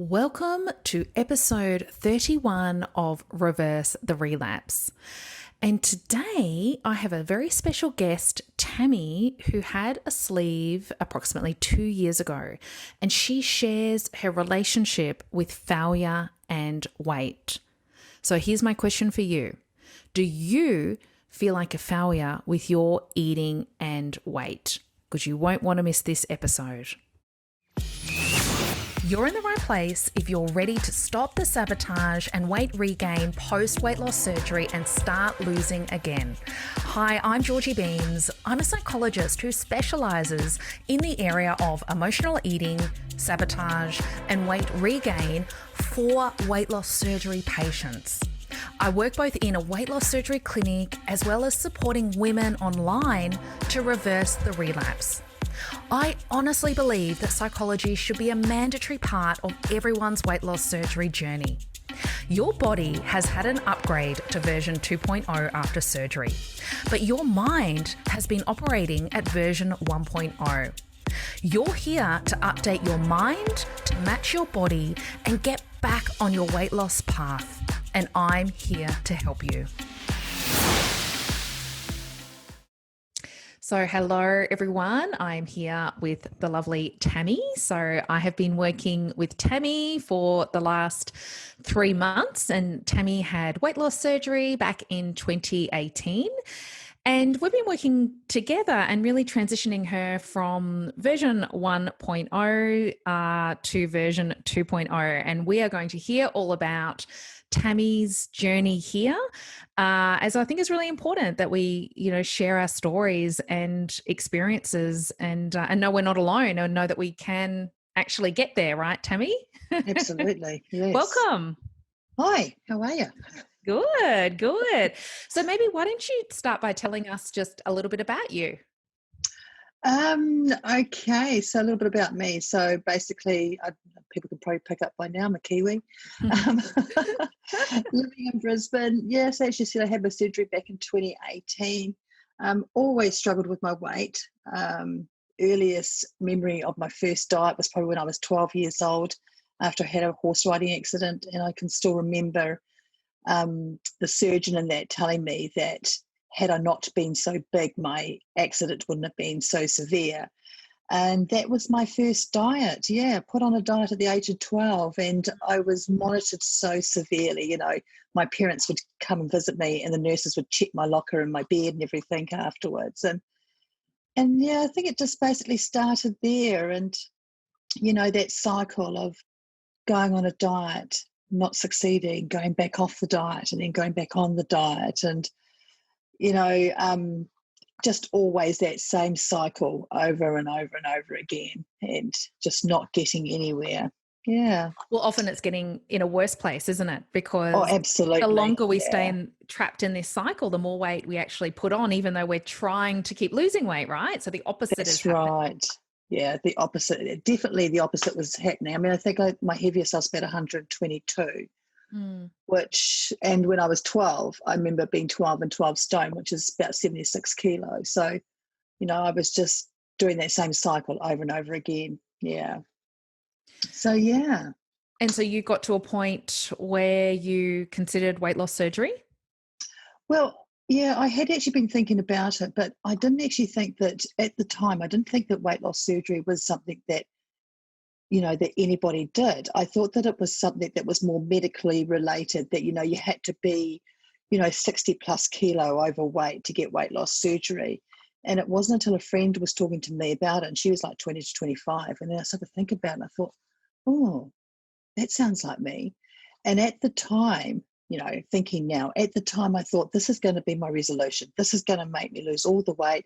Welcome to episode 31 of Reverse the Relapse. And today I have a very special guest, Tammy, who had a sleeve approximately 2 years ago. And she shares her relationship with failure and weight. So here's my question for you. Do you feel like a failure with your eating and weight? Because you won't want to miss this episode. You're in the right place if you're ready to stop the sabotage and weight regain post-weight loss surgery and start losing again. Hi, I'm Georgie Beames. I'm a psychologist who specializes in the area of emotional eating, sabotage, and weight regain for weight loss surgery patients. I work both in a weight loss surgery clinic as well as supporting women online to reverse the relapse. I honestly believe that psychology should be a mandatory part of everyone's weight loss surgery journey. Your body has had an upgrade to version 2.0 after surgery, but your mind has been operating at version 1.0. You're here to update your mind to match your body and get back on your weight loss path, and I'm here to help you. So hello everyone, I'm here with the lovely Tammy. So I have been working with Tammy for the last 3 months, and Tammy had weight loss surgery back in 2018. And we've been working together and really transitioning her from version 1.0 to version 2.0. And we are going to hear all about Tammy's journey here, as I think is really important that we, share our stories and experiences and know we're not alone and know that we can actually get there, right, Tammy? Absolutely, yes. Welcome. Hi, how are you? Good. So maybe why don't you start by telling us just a little bit about you? Okay, so a little bit about me. So basically, people can probably pick up by now, I'm a Kiwi. Living in Brisbane. Yes, as you said, I had my surgery back in 2018. Always struggled with my weight. Earliest memory of my first diet was probably when I was 12 years old after I had a horse riding accident, and I can still remember the surgeon in that telling me that had I not been so big, my accident wouldn't have been so severe. And that was my first diet. Yeah, put on a diet at the age of 12, and I was monitored so severely. My parents would come and visit me, and the nurses would check my locker and my bed and everything afterwards. And yeah, I think it just basically started there. And, that cycle of going on a diet, not succeeding, going back off the diet, and then going back on the diet. And just always that same cycle over and over and over again, and just not getting anywhere. Yeah. Well, often it's getting in a worse place, isn't it? Because absolutely. The longer we stay trapped in this cycle, the more weight we actually put on, even though we're trying to keep losing weight, right? So the opposite is happening. That's right. Yeah, the opposite. Definitely the opposite was happening. I mean, I think my heaviest I was about 122. And when I was 12, I remember being 12 and 12 stone, which is about 76 kilos. So, I was just doing that same cycle over and over again. Yeah. So, yeah. And so you got to a point where you considered weight loss surgery? Well, yeah, I had actually been thinking about it, but I didn't actually think that at the time, I didn't think that weight loss surgery was something that that anybody did. I thought that it was something that was more medically related, that, you had to be, 60 plus kilo overweight to get weight loss surgery. And it wasn't until a friend was talking to me about it, and she was like 20 to 25. And then I started to think about it, and I thought, oh, that sounds like me. And at the time, thinking now, at the time I thought, this is going to be my resolution. This is going to make me lose all the weight.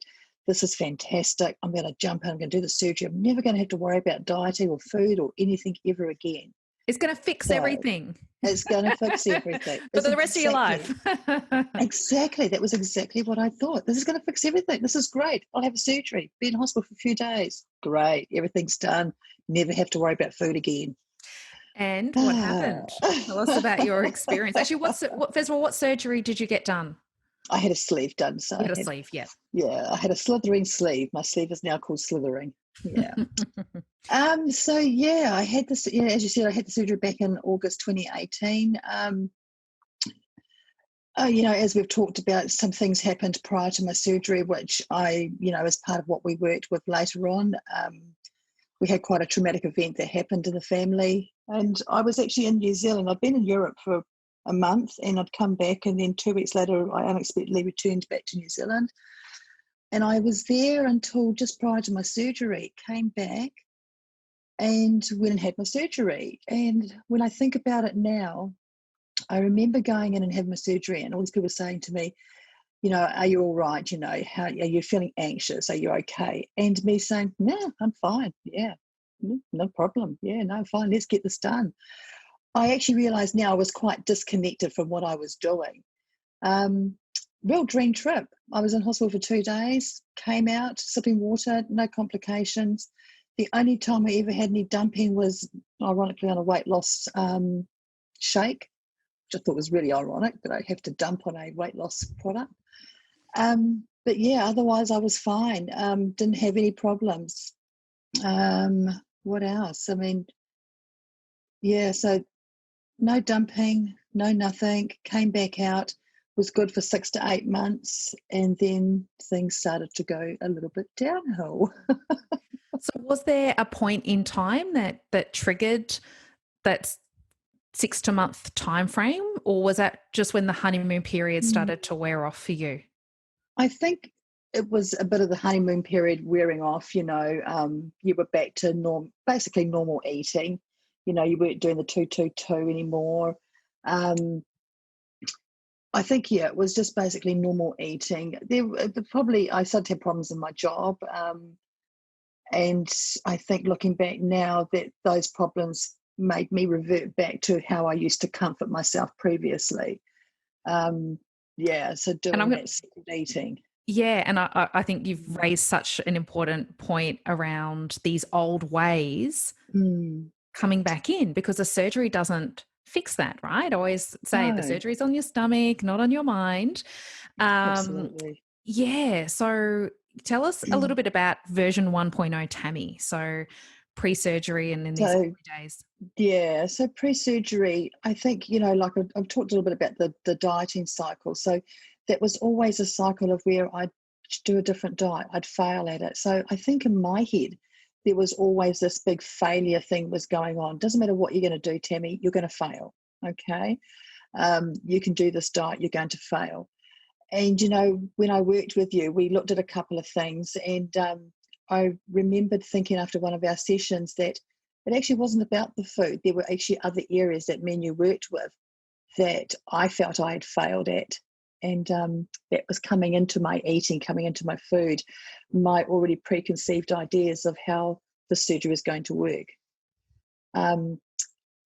This is fantastic. I'm going to jump in. I'm going to do the surgery. I'm never going to have to worry about dieting or food or anything ever again. It's going to fix everything. It's going to fix everything. For the rest of your life. Exactly. That was exactly what I thought. This is going to fix everything. This is great. I'll have a surgery. Be in hospital for a few days. Great. Everything's done. Never have to worry about food again. And what happened? Tell us about your experience. Actually, first of all, what surgery did you get done? I had a sleeve done. So you had a sleeve, yeah. Yeah, I had a slithering sleeve. My sleeve is now called slithering. Yeah. So yeah, I had this, yeah, as you said, I had the surgery back in August 2018. As we've talked about, some things happened prior to my surgery, which as part of what we worked with later on, we had quite a traumatic event that happened in the family. And I was actually in New Zealand. I'd been in Europe for a month and I'd come back, and then 2 weeks later, I unexpectedly returned back to New Zealand. And I was there until just prior to my surgery, came back and went and had my surgery. And when I think about it now, I remember going in and having my surgery and all these people saying to me, are you all right? How are you feeling anxious? Are you okay? And me saying, no, I'm fine. Yeah, no problem. Yeah, no, fine. Let's get this done. I actually realised now I was quite disconnected from what I was doing. Real dream trip. I was in hospital for 2 days, came out, sipping water, no complications. The only time I ever had any dumping was, ironically, on a weight loss shake, which I thought was really ironic that I have to dump on a weight loss product. But yeah, otherwise I was fine. Didn't have any problems. What else? I mean, yeah, so no dumping, no nothing, came back out, was good for 6 to 8 months, and then things started to go a little bit downhill. So was there a point in time that triggered that 6 to month time frame, or was that just when the honeymoon period started to wear off for you? I think it was a bit of the honeymoon period wearing off. You were back to basically normal eating. You weren't doing the 2-2-2 anymore. I think, yeah, it was just basically normal eating. I started to have problems in my job. And I think looking back now that those problems made me revert back to how I used to comfort myself previously. So doing that second eating. Yeah, and I think you've raised such an important point around these old ways coming back in, because the surgery doesn't fix that, right? I always say the surgery's on your stomach, not on your mind. Absolutely. Yeah, so tell us a little bit about version 1.0 Tammy, so pre-surgery and in these early days. Yeah, so pre-surgery, I think, like I've talked a little bit about the dieting cycle. So that was always a cycle of where I'd do a different diet, I'd fail at it. So I think in my head, there was always this big failure thing was going on. Doesn't matter what you're going to do, Tammy, you're going to fail, okay? You can do this diet, you're going to fail. And, when I worked with you, we looked at a couple of things, and I remembered thinking after one of our sessions that it actually wasn't about the food. There were actually other areas that me and you worked with that I felt I had failed at. And that was coming into my eating, coming into my food, my already preconceived ideas of how the surgery was going to work.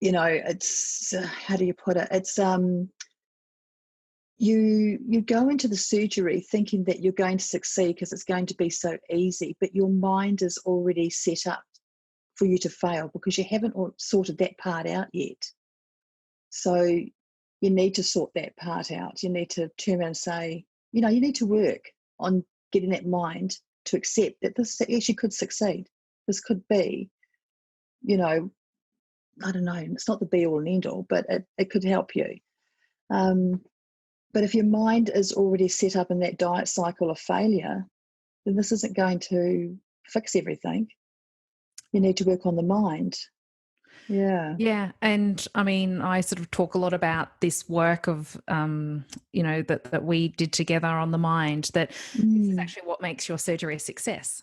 It's, how do you put it? It's, you go into the surgery thinking that you're going to succeed because it's going to be so easy, but your mind is already set up for you to fail because you haven't sorted that part out yet. So you need to sort that part out. You need to turn around and say, you need to work on getting that mind to accept that this actually could succeed. This could be, I don't know, it's not the be all and end all, but it could help you. But if your mind is already set up in that diet cycle of failure, then this isn't going to fix everything. You need to work on the mind. Yeah. Yeah. And I mean, I sort of talk a lot about this work of, that we did together on the mind, that this is actually what makes your surgery a success.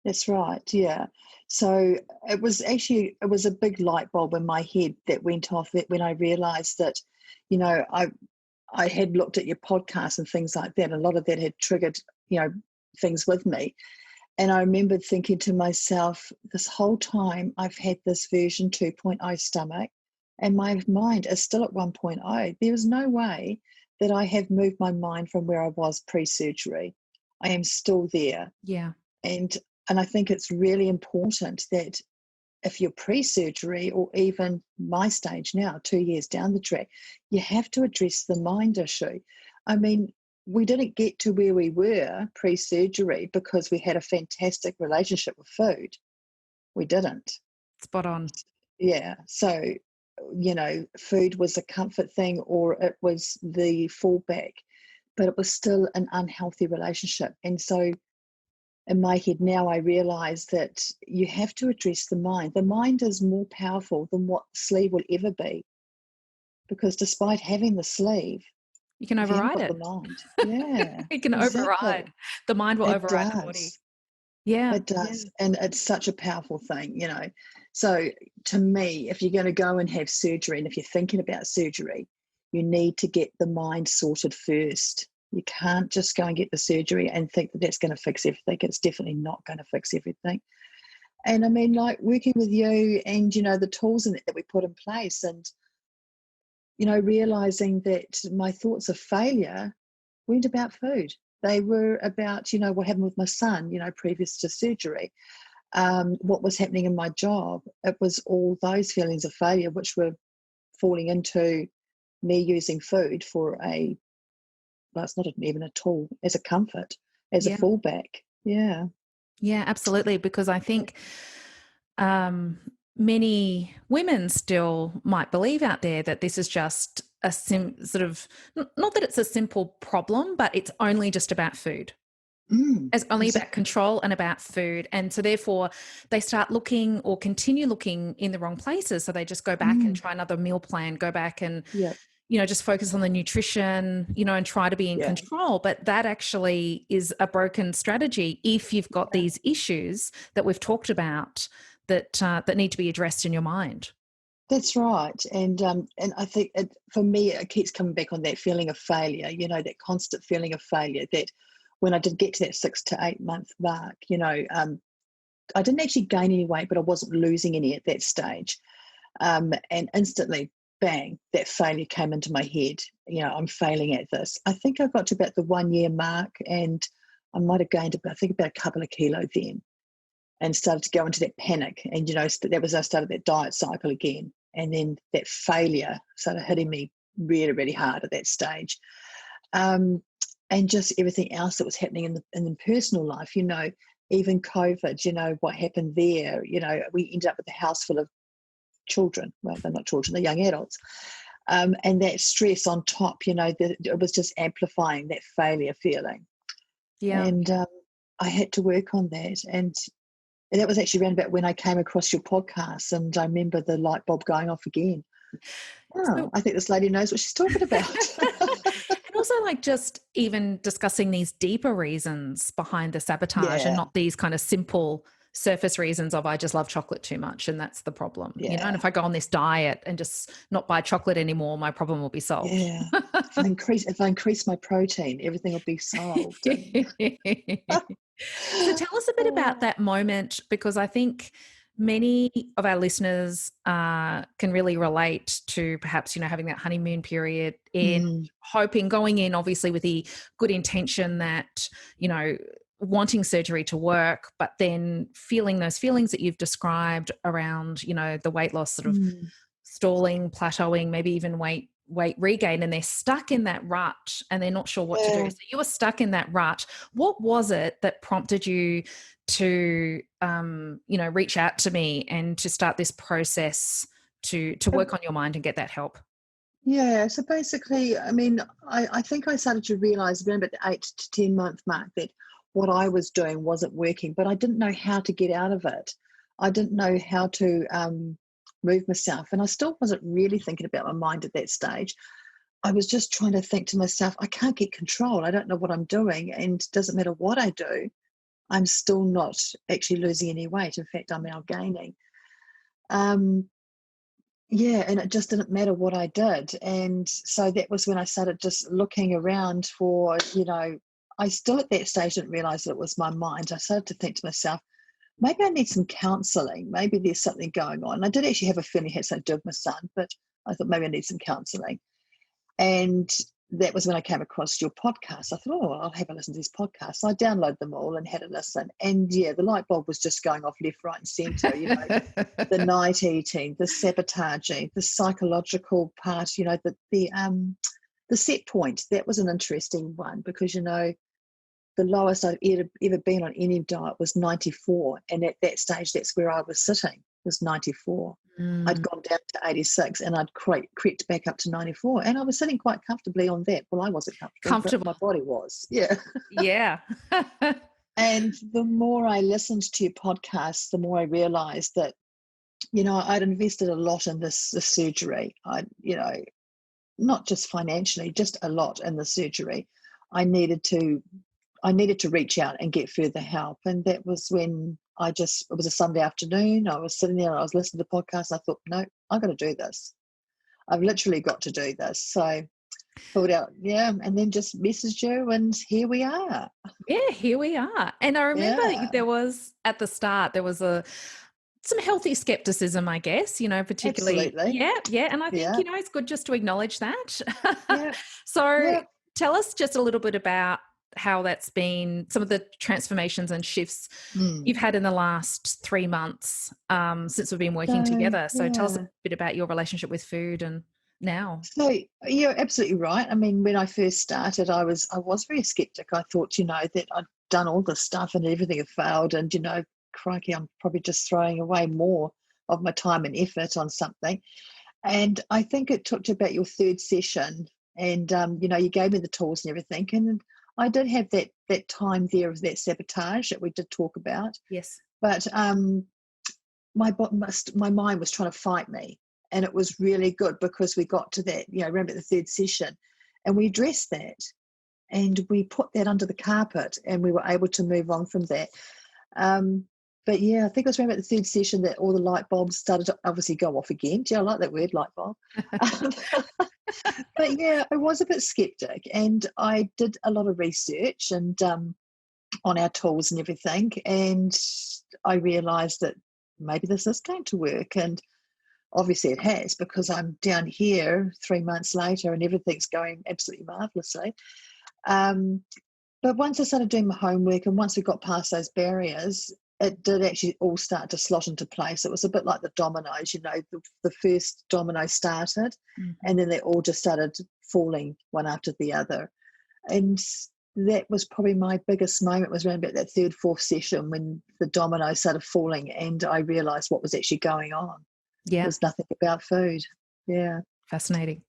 That's right. Yeah. So it was a big light bulb in my head that went off when I realized that, I had looked at your podcast and things like that. A lot of that had triggered, things with me. And I remembered thinking to myself, this whole time I've had this version 2.0 stomach and my mind is still at 1.0. There is no way that I have moved my mind from where I was pre-surgery. I am still there. Yeah. And I think it's really important that if you're pre-surgery or even my stage now, 2 years down the track, you have to address the mind issue. I mean, we didn't get to where we were pre-surgery because we had a fantastic relationship with food. we didn't. Spot on. Yeah. So, food was a comfort thing or it was the fallback, but it was still an unhealthy relationship. And so in my head now, I realize that you have to address the mind. The mind is more powerful than what the sleeve will ever be, because despite having the sleeve, You can if you haven't override got it. the mind, yeah, You can exactly. override. The mind will It override the body. does. Yeah. It does. And it's such a powerful thing. So to me, if you're going to go and have surgery, and if you're thinking about surgery, you need to get the mind sorted first. You can't just go and get the surgery and think that that's going to fix everything. It's definitely not going to fix everything. And I mean, like working with you and, the tools that we put in place and, realizing that my thoughts of failure weren't about food. They were about, what happened with my son, previous to surgery, what was happening in my job. It was all those feelings of failure, which were falling into me using food it's not even a tool, as a comfort, as a Yeah. fallback. Yeah. Yeah, absolutely. Because I think many women still might believe out there that this is just a sort of, not that it's a simple problem, but it's only just about food. It's only about control and about food. And so therefore they start looking or continue looking in the wrong places. So they just go back and try another meal plan, go back and, just focus on the nutrition, and try to be in control. But that actually is a broken strategy if you've got these issues that we've talked about that need to be addressed in your mind. That's right. And I think for me, it keeps coming back on that feeling of failure, that constant feeling of failure, that when I did get to that 6 to 8 month mark, I didn't actually gain any weight, but I wasn't losing any at that stage. And instantly, bang, that failure came into my head. I'm failing at this. I think I got to about the 1 year mark and I might have gained about a couple of kilos then and started to go into that panic. And, I started that diet cycle again. And then that failure started hitting me really, really hard at that stage. And just everything else that was happening in the personal life, even COVID, what happened there, we ended up with a house full of children. Well, they're not children, they're young adults. And that stress on top, it was just amplifying that failure feeling. Yeah. And I had to work on that. And that was actually around about when I came across your podcast, and I remember the light bulb going off again. Oh, I think this lady knows what she's talking about. And also just even discussing these deeper reasons behind the sabotage and not these kind of simple surface reasons of I just love chocolate too much and that's the problem. And if I go on this diet and just not buy chocolate anymore, my problem will be solved. Yeah. If I increase my protein, everything will be solved. So tell us a bit about that moment, because I think many of our listeners can really relate to perhaps, having that honeymoon period in going in obviously with the good intention that, wanting surgery to work, but then feeling those feelings that you've described around, the weight loss sort of stalling, plateauing, maybe even weight regain, and they're stuck in that rut and they're not sure what to do. So you were stuck in that rut. What was it that prompted you to, reach out to me and to start this process to work on your mind and get that help? Yeah, so basically, I mean, I think I started to realise around about the 8 to 10 month mark that what I was doing wasn't working, but I didn't know how to get out of it. I didn't know how to move myself, and I still wasn't really thinking about my mind at that stage. I was just trying to think to myself, I can't get control. I don't know what I'm doing, and it doesn't matter what I do, I'm still not actually losing any weight. In fact, I'm now gaining. Yeah, and it just didn't matter what I did. And so that was when I started just looking around for, I still at that stage didn't realise that it was my mind. I started to think to myself, maybe I need some counselling. Maybe there's something going on. And I did actually have a feeling it had something to do with my son, but I thought maybe I need some counselling. And that was when I came across your podcast. I thought, oh, I'll have a listen to these podcasts. So I downloaded them all and had a listen. And yeah, the light bulb was just going off left, right, and centre. The night eating, the sabotaging, the psychological part. The set point. That was an interesting one because the lowest I'd ever been on any diet was 94. And at that stage, that's where I was sitting, was 94. I'd gone down to 86 and I'd crept back up to 94. And I was sitting quite comfortably on that. Well, I wasn't comfortable, but my body was. Yeah. Yeah. And the more I listened to your podcast, the more I realized that, I'd invested a lot in this surgery. Not just financially, just a lot in the surgery. I needed to reach out and get further help. And that was when it was a Sunday afternoon. I was sitting there and I was listening to the podcast. I thought, no, I've got to do this. I've literally got to do this. So pulled out, and then just messaged you, and here we are. Yeah, here we are. And I remember there was, at the start, there was some healthy skepticism, I guess, particularly. Absolutely. Yeah. And I think, it's good just to acknowledge that. Yeah. So tell us just a little bit about how that's been, some of the transformations and shifts you've had in the last 3 months since we've been working together. So tell us a bit about your relationship with food and now. So you're absolutely right. I mean, when I first started, I was very skeptic. I thought, that I'd done all this stuff and everything had failed, and crikey, I'm probably just throwing away more of my time and effort on something. And I think it took to about your third session, and you gave me the tools and everything, and I did have that time there of that sabotage that we did talk about. Yes. But my mind was trying to fight me. And it was really good because we got to that, around the third session, and we addressed that and we put that under the carpet, and we were able to move on from that. But yeah, I think it was around the third session that all the light bulbs started to obviously go off again. Do you like that word, light bulb? But yeah, I was a bit skeptic, and I did a lot of research and on our tools and everything. And I realized that maybe this is going to work. And obviously it has, because I'm down here 3 months later and everything's going absolutely marvellously. But once I started doing my homework, and once we got past those barriers, it did actually all start to slot into place. It was a bit like the dominoes, the first domino started, and then they all just started falling one after the other. And that was probably my biggest moment, was around about that third, fourth session, when the dominoes started falling and I realised what was actually going on. Yeah. It was nothing about food. Yeah. Fascinating.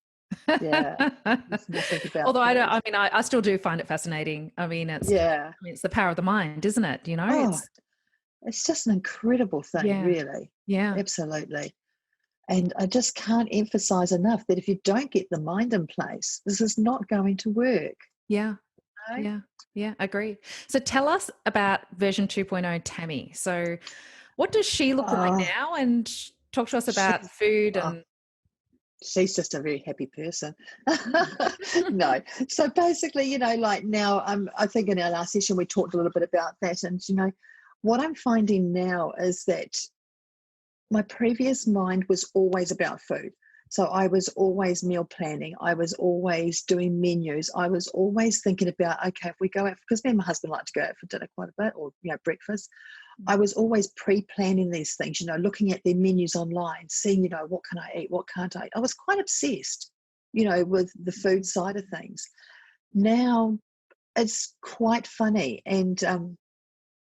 Yeah. Nothing about Although food. I still do find it fascinating. It's the power of the mind, isn't it? It's just an incredible thing, really. Yeah. Absolutely. And I just can't emphasize enough that if you don't get the mind in place, this is not going to work. Yeah. Right? Yeah, agree. So tell us about version 2.0 Tammy. So what does she look like now? And talk to us about food and... She's just a very happy person. No. So basically, like now, I think in our last session we talked a little bit about that. And, what I'm finding now is that my previous mind was always about food. So I was always meal planning. I was always doing menus. I was always thinking about, okay, if we go out, because me and my husband like to go out for dinner quite a bit, or, breakfast. I was always pre-planning these things, looking at their menus online, seeing, what can I eat, what can't I eat. I was quite obsessed, with the food side of things. Now it's quite funny. And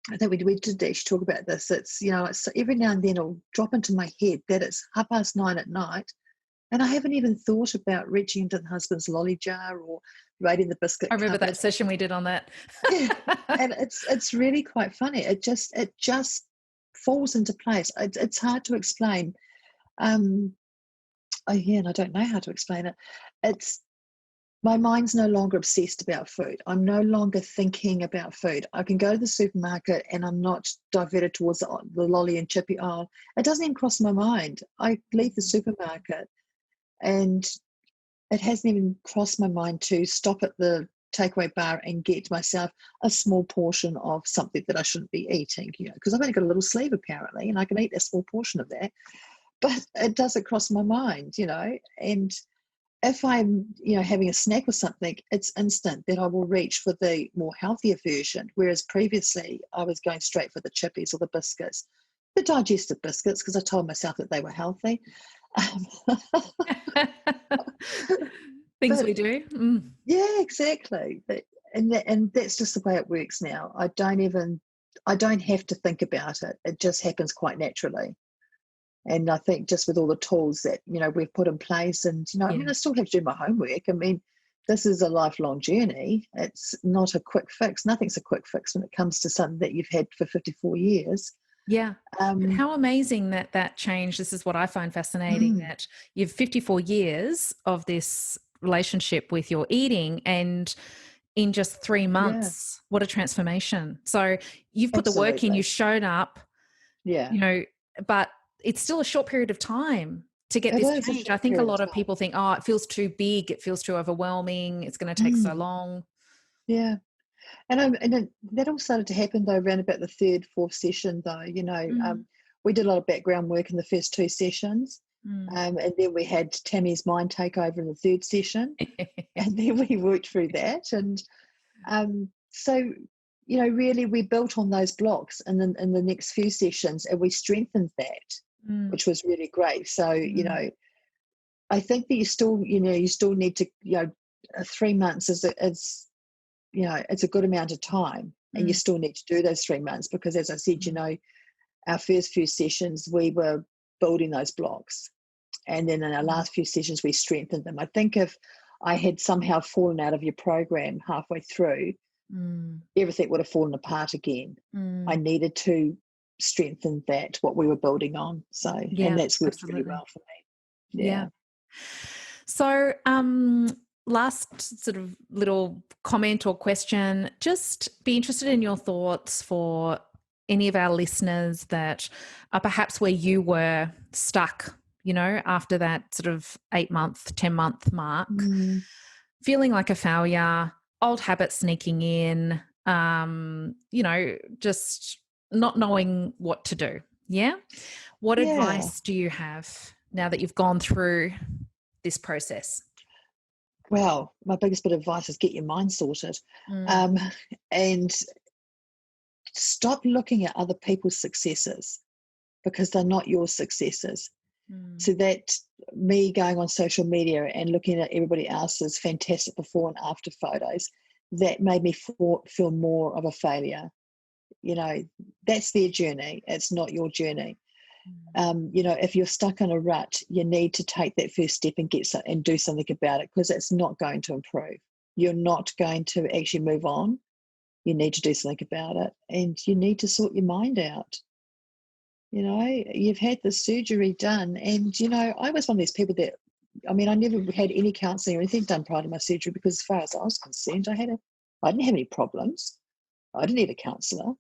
I think we did actually talk about this. It's, it's every now and then it'll drop into my head that it's 9:30 at night, and I haven't even thought about reaching into the husband's lolly jar or raiding the biscuit I remember cupboard. that session we did on that. Yeah. And it's really quite funny. It just falls into place. It's hard to explain. And I don't know how to explain it. It's my mind's no longer obsessed about food. I'm no longer thinking about food. I can go to the supermarket and I'm not diverted towards the lolly and chippy aisle. It doesn't even cross my mind. I leave the supermarket and it hasn't even crossed my mind to stop at the takeaway bar and get myself a small portion of something that I shouldn't be eating, because I've only got a little sleeve apparently, and I can eat a small portion of that. But it doesn't cross my mind, and if I'm, having a snack or something, it's instant that I will reach for the more healthier version, whereas previously I was going straight for the chippies or the biscuits, the digestive biscuits, because I told myself that they were healthy. Things we do. Yeah, exactly. and that's just the way it works now. I don't have to think about it. It just happens quite naturally. And I think just with all the tools that, we've put in place, and, I mean, I still have to do my homework. I mean, this is a lifelong journey. It's not a quick fix. Nothing's a quick fix when it comes to something that you've had for 54 years. Yeah. But how amazing that change. This is what I find fascinating, that you've 54 years of this relationship with your eating, and in just 3 months, what a transformation. So you've put the work in, you showed up, but it's still a short period of time to get this change. I think a lot of people think, oh, it feels too big, it feels too overwhelming, it's going to take so long. Yeah. And that all started to happen, though, around about the third, fourth session, though. We did a lot of background work in the first 2 sessions, and then we had Tammy's mind take over in the third session, and then we worked through that. And so, really we built on those blocks, and then in the next few sessions, and we strengthened that, which was really great. So, I think that you still need to, 3 months is it's a good amount of time, and you still need to do those 3 months, because, as I said, our first few sessions, we were building those blocks. And then in our last few sessions, we strengthened them. I think if I had somehow fallen out of your program halfway through, everything would have fallen apart again. I needed to strengthen what we were building on. So, and that's worked really well for me. Yeah. So, last sort of little comment or question, just be interested in your thoughts for any of our listeners that are perhaps where you were stuck, after that sort of 8-month, 10-month mark, feeling like a failure, old habits sneaking in, just not knowing what to do. Yeah. What advice do you have now that you've gone through this process? Well, my biggest bit of advice is get your mind sorted, and stop looking at other people's successes, because they're not your successes. So that me going on social media and looking at everybody else's fantastic before and after photos, that made me feel more of a failure. That's their journey. It's not your journey. If you're stuck in a rut, you need to take that first step and and do something about it, because it's not going to improve. You're not going to actually move on. You need to do something about it, and you need to sort your mind out. You've had the surgery done, and I was one of these people that, I never had any counselling or anything done prior to my surgery, because as far as I was concerned, I didn't have any problems. I didn't need a counsellor,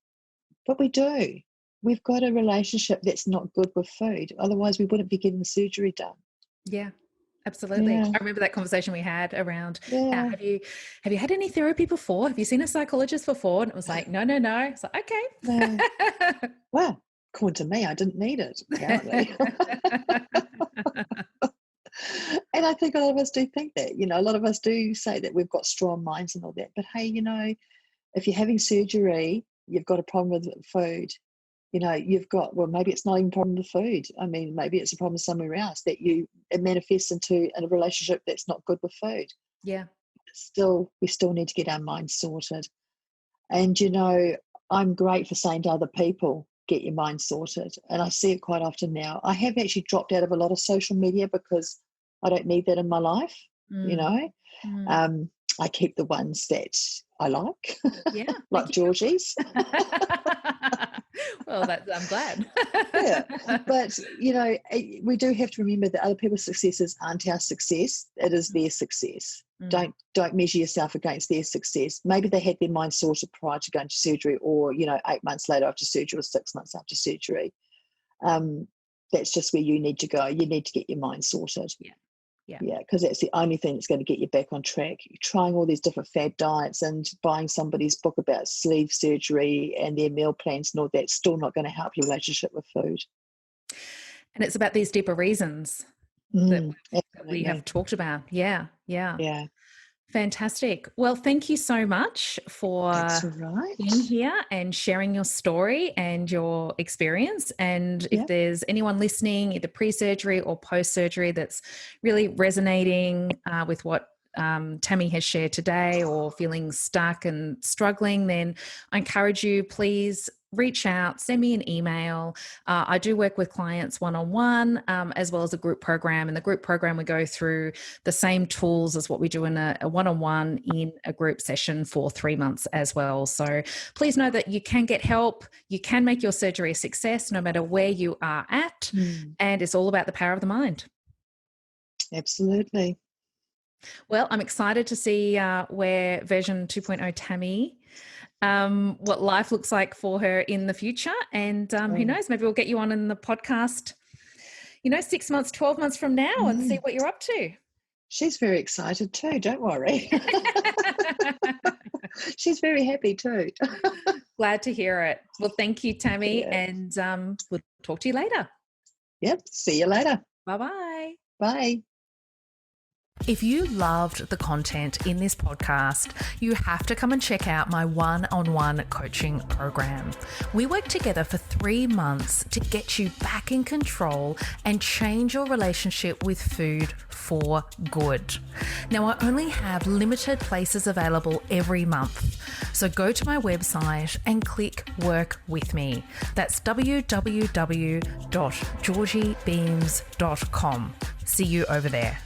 but we do. We've got a relationship that's not good with food. Otherwise, we wouldn't be getting the surgery done. Yeah, absolutely. Yeah. I remember that conversation we had around, Yeah. have you had any therapy before? Have you seen a psychologist before? And it was like, no. It's like, okay. No. Well, according to me, I didn't need it, apparently. And I think a lot of us do think that, a lot of us do say that we've got strong minds and all that. But hey, if you're having surgery, you've got a problem with food. You've got, well, maybe it's not even a problem with food. Maybe it's a problem somewhere else that it manifests into a relationship that's not good with food. Yeah. We still need to get our minds sorted. And, I'm great for saying to other people, get your mind sorted. And I see it quite often now. I have actually dropped out of a lot of social media because I don't need that in my life, I keep the ones that I like, like Georgie's. Well, I'm glad. Yeah, but we do have to remember that other people's successes aren't our success; it is their success. Don't measure yourself against their success. Maybe they had their mind sorted prior to going to surgery, or 8 months later after surgery, or 6 months after surgery. That's just where you need to go. You need to get your mind sorted. Yeah, because that's the only thing that's going to get you back on track. You're trying all these different fad diets and buying somebody's book about sleeve surgery and their meal plans and all that's still not going to help your relationship with food. And it's about these deeper reasons that we have talked about. Yeah. Fantastic. Well, thank you so much for being here and sharing your story and your experience. And if there's anyone listening, either pre-surgery or post-surgery, that's really resonating with what Tammy has shared today, or feeling stuck and struggling, then I encourage you, please reach out, send me an email. I do work with clients one-on-one, as well as a group program. In the group program, we go through the same tools as what we do in a one-on-one in a group session for 3 months as well. So please know that you can get help. You can make your surgery a success no matter where you are at. And it's all about the power of the mind. Absolutely. Well, I'm excited to see where version 2.0 Tammy, what life looks like for her in the future. And who knows, maybe we'll get you on in the podcast, 6 months, 12 months from now and see what you're up to. She's very excited too, don't worry. She's very happy too. Glad to hear it. Well, thank you, Tammy, and we'll talk to you later. Yep, see you later. Bye-bye. Bye. If you loved the content in this podcast, you have to come and check out my one-on-one coaching program. We work together for 3 months to get you back in control and change your relationship with food for good. Now, I only have limited places available every month, so go to my website and click Work With Me. That's www.georgiebeames.com. See you over there.